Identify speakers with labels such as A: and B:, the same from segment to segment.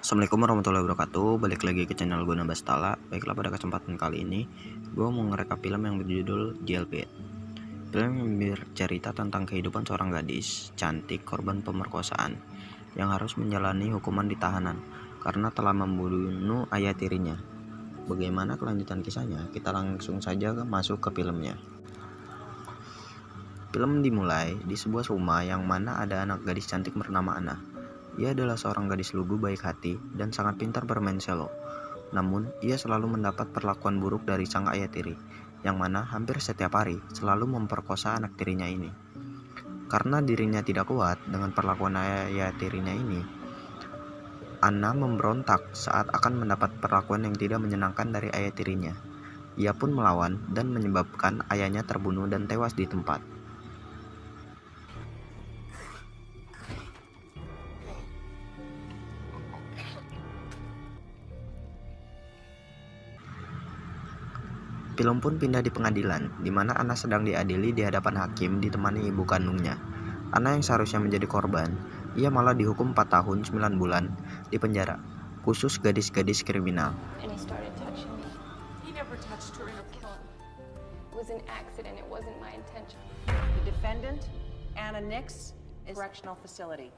A: Assalamualaikum warahmatullahi wabarakatuh. Balik lagi ke channel gue Nabas Tala. Baiklah, pada kesempatan kali ini gue mau ngerekap film yang berjudul Jailbait. Film yang bercerita tentang kehidupan seorang gadis cantik korban pemerkosaan yang harus menjalani hukuman di tahanan karena telah membunuh ayah tirinya. Bagaimana kelanjutan kisahnya? Kita langsung saja masuk ke filmnya. Film dimulai di sebuah rumah yang mana ada anak gadis cantik bernama Anna. Ia adalah seorang gadis lugu baik hati dan sangat pintar bermain cello. Namun, ia selalu mendapat perlakuan buruk dari sang ayah tiri, yang mana hampir setiap hari selalu memperkosa anak tirinya ini. Karena dirinya tidak kuat dengan perlakuan ayah tirinya ini, Anna memberontak saat akan mendapat perlakuan yang tidak menyenangkan dari ayah tirinya. Ia pun melawan dan menyebabkan ayahnya terbunuh dan tewas di tempat. Film pun pindah di pengadilan, di mana Anna sedang diadili di hadapan hakim ditemani ibu kandungnya. Anna yang seharusnya menjadi korban, ia malah dihukum 4 tahun 9 bulan di penjara, khusus gadis-gadis kriminal.
B: The defendant, Anna Nix, is correctional facility.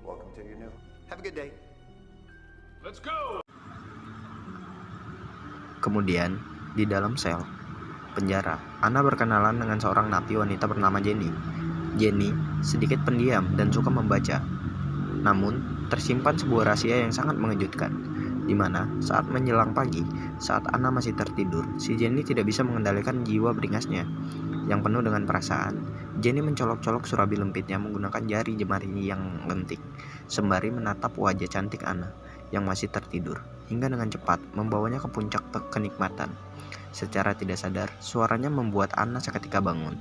C: Welcome to your new. Have a good day.
D: Let's go!
A: Kemudian, di dalam sel penjara, Anna berkenalan dengan seorang napi wanita bernama Jenny. Jenny sedikit pendiam dan suka membaca. Namun, tersimpan sebuah rahasia yang sangat mengejutkan, di mana saat menjelang pagi, saat Anna masih tertidur, si Jenny tidak bisa mengendalikan jiwa beringasnya yang penuh dengan perasaan. Jenny mencolok-colok surabi lempitnya menggunakan jari jemarinya yang lentik, sembari menatap wajah cantik Anna yang masih tertidur, hingga dengan cepat membawanya ke puncak kenikmatan. Secara tidak sadar, suaranya membuat Anna seketika bangun.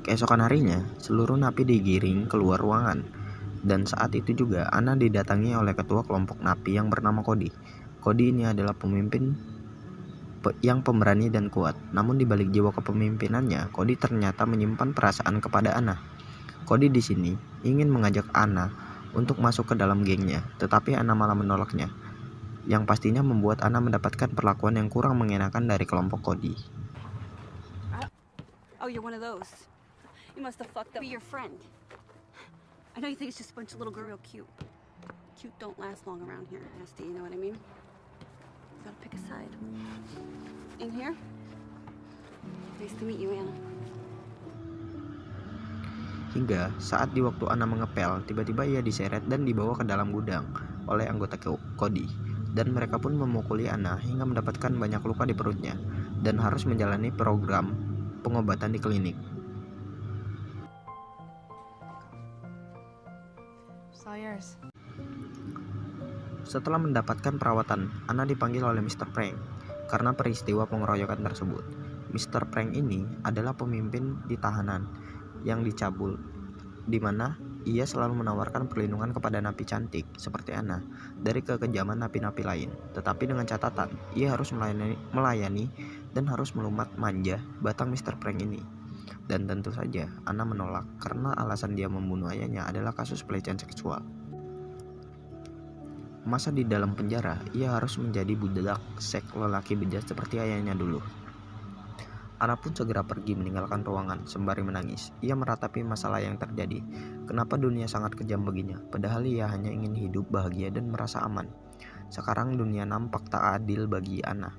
A: Keesokan harinya, seluruh napi digiring keluar ruangan, dan saat itu juga Anna didatangi oleh ketua kelompok napi yang bernama Cody. Cody ini adalah pemimpin yang pemberani dan kuat, namun di balik jiwa kepemimpinannya, Cody ternyata menyimpan perasaan kepada Anna. Cody di sini ingin mengajak Anna untuk masuk ke dalam gengnya, tetapi Anna malah menolaknya, yang pastinya membuat Anna mendapatkan perlakuan yang kurang mengenakan dari kelompok Cody.
E: Oh, you're one of those. You must have fucked up. Be your friend. I know you think it's just a bunch of little girls, real cute. Cute don't last long around here, Nasty. You know what I mean? You gotta pick a side. In here? Nice to meet you, Anna.
A: Hingga saat di waktu Anna mengepel, tiba-tiba ia diseret dan dibawa ke dalam gudang oleh anggota Cody. Dan mereka pun memukuli Anna hingga mendapatkan banyak luka di perutnya dan harus menjalani program pengobatan di klinik. Setelah mendapatkan perawatan, Anna dipanggil oleh Mr. Prank karena peristiwa pengeroyokan tersebut. Mr. Prank ini adalah pemimpin di tahanan yang dicabul, di mana ia selalu menawarkan perlindungan kepada napi cantik seperti Anna dari kekejaman napi-napi lain. Tetapi dengan catatan, ia harus melayani dan harus melumat manja batang Mr. Prank ini. Dan tentu saja Anna menolak karena alasan dia membunuh ayahnya adalah kasus pelecehan seksual. Masa di dalam penjara, ia harus menjadi budak seks lelaki bejat seperti ayahnya dulu. Anna pun segera pergi meninggalkan ruangan sembari menangis. Ia meratapi masalah yang terjadi. Kenapa dunia sangat kejam begini? Padahal ia hanya ingin hidup bahagia dan merasa aman. Sekarang dunia nampak tak adil bagi Anna.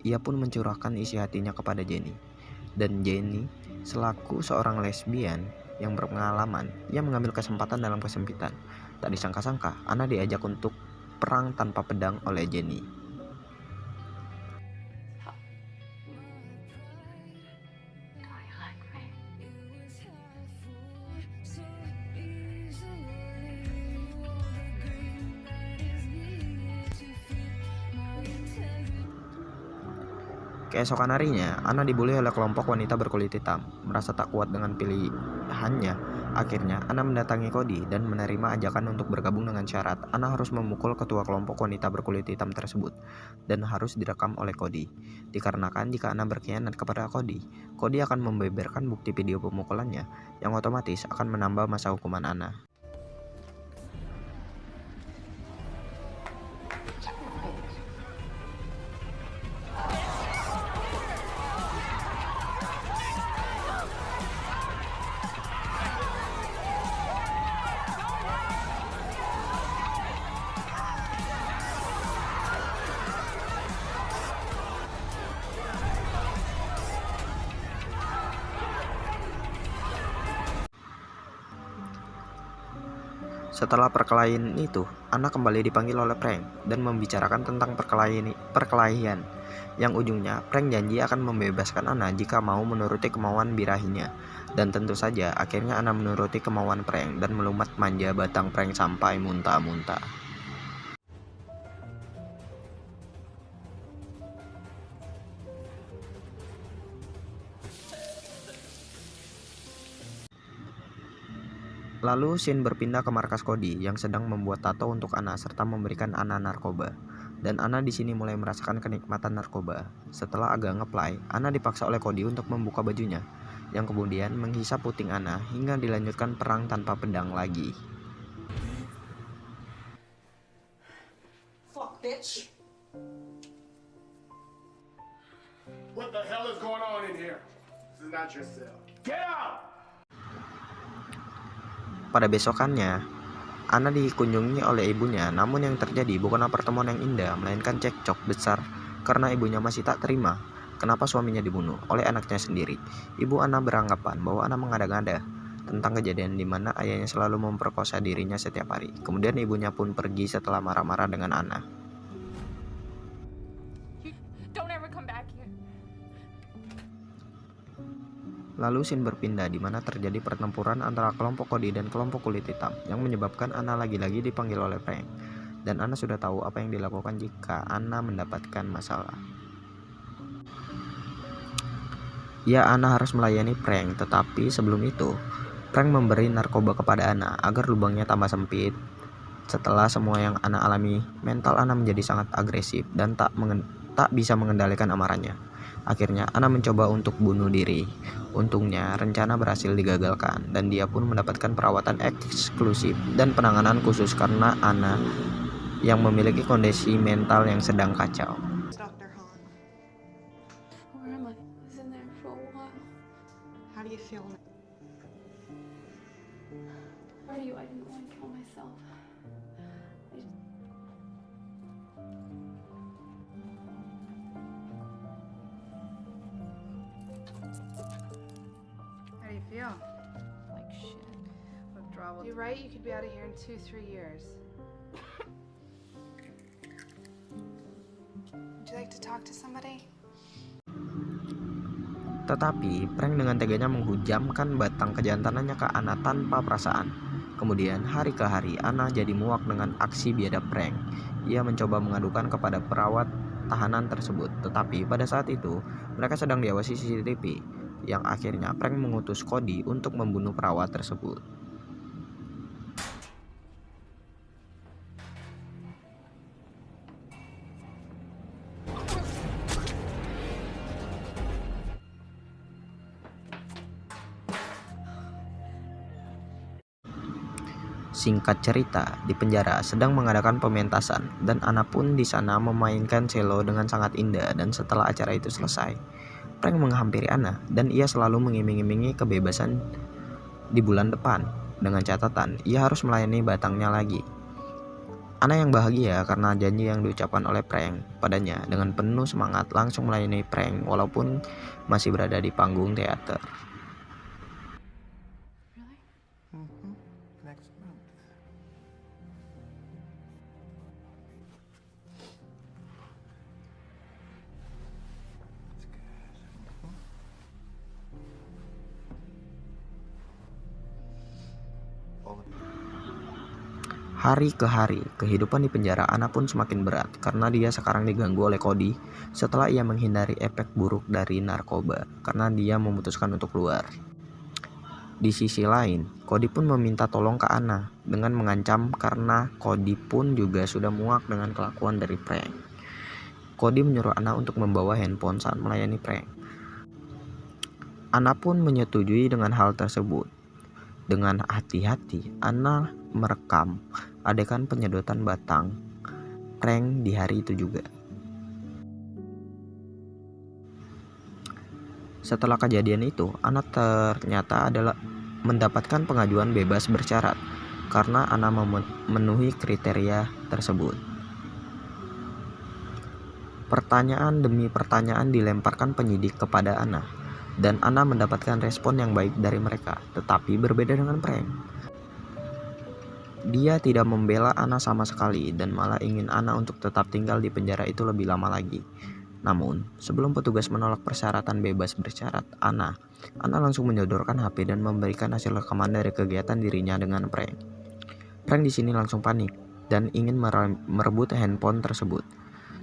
A: Ia pun mencurahkan isi hatinya kepada Jenny. Dan Jenny, selaku seorang lesbian, yang berpengalaman, ia mengambil kesempatan dalam kesempitan. Tak disangka-sangka, Anna diajak untuk perang tanpa pedang oleh Jenny. Keesokan harinya, Anna dibully oleh kelompok wanita berkulit hitam. Merasa tak kuat dengan pilihannya, akhirnya Anna mendatangi Cody dan menerima ajakan untuk bergabung dengan syarat Anna harus memukul ketua kelompok wanita berkulit hitam tersebut dan harus direkam oleh Cody. Dikarenakan jika Anna berkhianat kepada Cody, Cody akan membeberkan bukti video pemukulannya yang otomatis akan menambah masa hukuman Anna. Setelah perkelahian itu, Anna kembali dipanggil oleh Frank dan membicarakan tentang perkelahian yang ujungnya Frank janji akan membebaskan Anna jika mau menuruti kemauan birahinya. Dan tentu saja akhirnya Anna menuruti kemauan Frank dan melumat manja batang Frank sampai muntah-muntah. Lalu Shin berpindah ke markas Cody yang sedang membuat tato untuk Anna serta memberikan Anna narkoba. Dan Anna di sini mulai merasakan kenikmatan narkoba. Setelah agak ngeplay, Anna dipaksa oleh Cody untuk membuka bajunya, yang kemudian menghisap puting Anna hingga dilanjutkan perang tanpa pedang lagi.
F: Fuck, bitch.
D: What the hell is going on in here? This is not your cell. Get out!
A: Pada besokannya, Anna dikunjungi oleh ibunya, namun yang terjadi bukanlah pertemuan yang indah, melainkan cekcok besar karena ibunya masih tak terima kenapa suaminya dibunuh oleh anaknya sendiri. Ibu Anna beranggapan bahwa Anna mengada-ngada tentang kejadian di mana ayahnya selalu memperkosa dirinya setiap hari. Kemudian ibunya pun pergi setelah marah-marah dengan Anna.
E: Don't ever come back here.
A: Lalu Shin berpindah di mana terjadi pertempuran antara kelompok Cody dan kelompok kulit hitam yang menyebabkan Anna lagi-lagi dipanggil oleh Frank. Dan Anna sudah tahu apa yang dilakukan jika Anna mendapatkan masalah. Ya, Anna harus melayani Frank, tetapi sebelum itu Frank memberi narkoba kepada Anna agar lubangnya tambah sempit. Setelah semua yang Anna alami, mental Anna menjadi sangat agresif dan tak bisa mengendalikan amarahnya. Akhirnya Anna mencoba untuk bunuh diri. Untungnya rencana berhasil digagalkan dan dia pun mendapatkan perawatan eksklusif dan penanganan khusus karena Anna yang memiliki kondisi mental yang sedang kacau.
F: Dr. Han,
E: Where am I? I was in there for a while.
F: how do you feel?
E: Where are you? I didn't want to kill myself.
G: How do you feel?
B: Like shit.
G: Withdrawal.
B: You're right, you could be out of here in 2-3 years.
F: Would you like to talk to somebody?
A: Tetapi Frank dengan teganya menghujamkan batang kejantanannya ke Anna tanpa perasaan. Kemudian hari ke hari Anna jadi muak dengan aksi biadab Frank. Ia mencoba mengadukan kepada perawat tahanan tersebut, tetapi pada saat itu mereka sedang diawasi CCTV, yang akhirnya Frank mengutus Cody untuk membunuh perawat tersebut. Singkat cerita, di penjara sedang mengadakan pementasan dan Anna pun di sana memainkan cello dengan sangat indah. Dan setelah acara itu selesai, Frank menghampiri Anna dan ia selalu mengiming-imingi kebebasan di bulan depan dengan catatan ia harus melayani batangnya lagi. Anna yang bahagia karena janji yang diucapkan oleh Frank padanya dengan penuh semangat langsung melayani Frank walaupun masih berada di panggung teater.
E: Really?
A: Hari ke hari, kehidupan di penjara Anna pun semakin berat karena dia sekarang diganggu oleh Cody setelah ia menghindari efek buruk dari narkoba karena dia memutuskan untuk keluar. Di sisi lain, Cody pun meminta tolong ke Anna dengan mengancam karena Cody pun juga sudah muak dengan kelakuan dari Frank. Cody menyuruh Anna untuk membawa handphone saat melayani Frank. Anna pun menyetujui dengan hal tersebut. Dengan hati-hati, Anna merekam adegan penyedotan batang Frank di hari itu juga. Setelah kejadian itu, Anna ternyata adalah mendapatkan pengajuan bebas bersyarat karena Anna memenuhi kriteria tersebut. Pertanyaan demi pertanyaan dilemparkan penyidik kepada Anna, dan Anna mendapatkan respon yang baik dari mereka, tetapi berbeda dengan Frank. Dia tidak membela Anna sama sekali dan malah ingin Anna untuk tetap tinggal di penjara itu lebih lama lagi. Namun, sebelum petugas menolak persyaratan bebas bersyarat Anna langsung menyodorkan HP dan memberikan hasil rekaman dari kegiatan dirinya dengan Frank. Frank di sini langsung panik dan ingin merebut handphone tersebut.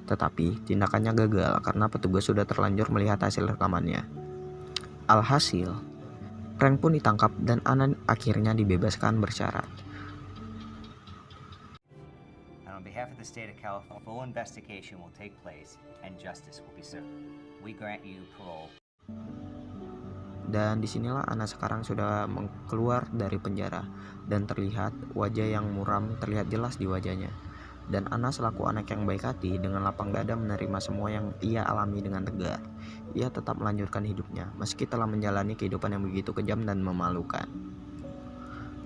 A: Tetapi tindakannya gagal karena petugas sudah terlanjur melihat hasil rekamannya. Alhasil, Frank pun ditangkap dan Anna akhirnya dibebaskan bersyarat.
H: On behalf of the state of California, full investigation will take place and justice will be served. We grant you parole.
A: Dan disinilah Anna sekarang sudah keluar dari penjara dan terlihat wajah yang muram terlihat jelas di wajahnya. Dan Anna selaku anak yang baik hati dengan lapang dada menerima semua yang ia alami dengan tegar. Ia tetap melanjutkan hidupnya meski telah menjalani kehidupan yang begitu kejam dan memalukan.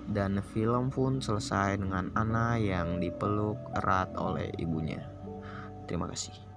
A: Dan film pun selesai dengan Anna yang dipeluk erat oleh ibunya. Terima kasih.